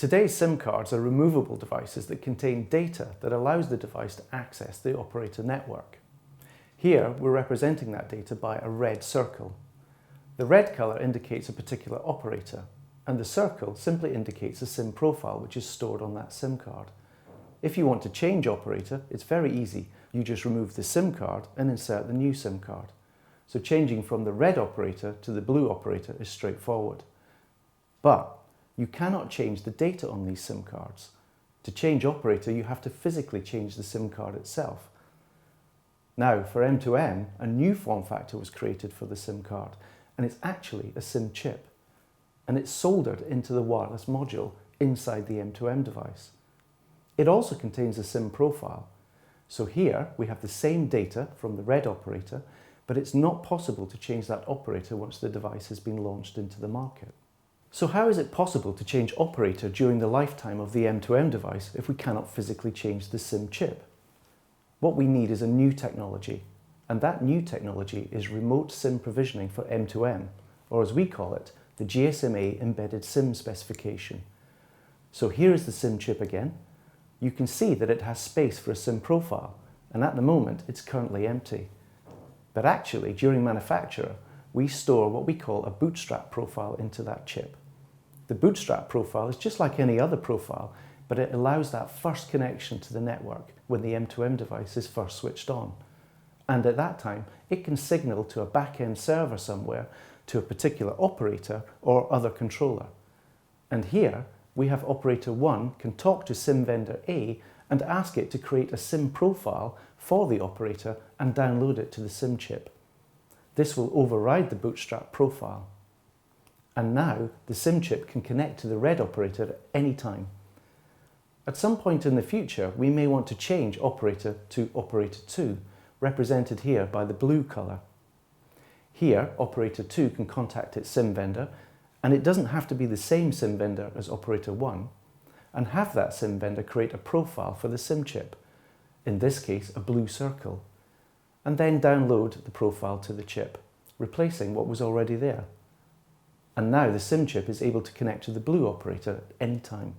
Today's SIM cards are removable devices that contain data that allows the device to access the operator network. Here, we're representing that data by a red circle. The red colour indicates a particular operator, and the circle simply indicates a SIM profile which is stored on that SIM card. If you want to change operator, it's very easy. You just remove the SIM card and insert the new SIM card. So changing from the red operator to the blue operator is straightforward. But you cannot change the data on these SIM cards. To change operator, you have to physically change the SIM card itself. Now, for M2M, a new form factor was created for the SIM card, and it's actually a SIM chip. And it's soldered into the wireless module inside the M2M device. It also contains a SIM profile. So here we have the same data from the red operator, but it's not possible to change that operator once the device has been launched into the market. So how is it possible to change operator during the lifetime of the M2M device if we cannot physically change the SIM chip? What we need is a new technology, and that new technology is remote SIM provisioning for M2M, or as we call it, the GSMA Embedded SIM Specification. So here is the SIM chip again. You can see that it has space for a SIM profile, and at the moment it's currently empty. But actually, during manufacture, we store what we call a bootstrap profile into that chip. The bootstrap profile is just like any other profile, but it allows that first connection to the network when the M2M device is first switched on. And at that time, it can signal to a back-end server somewhere, to a particular operator or other controller. And here, we have operator 1 can talk to SIM vendor A and ask it to create a SIM profile for the operator and download it to the SIM chip. This will override the bootstrap profile. And now the SIM chip can connect to the red operator at any time. At some point in the future, we may want to change operator to operator 2, represented here by the blue colour. Here, operator 2 can contact its SIM vendor, and it doesn't have to be the same SIM vendor as operator 1, and have that SIM vendor create a profile for the SIM chip, in this case a blue circle, and then download the profile to the chip, replacing what was already there. And now the SIM chip is able to connect to the blue operator at any time.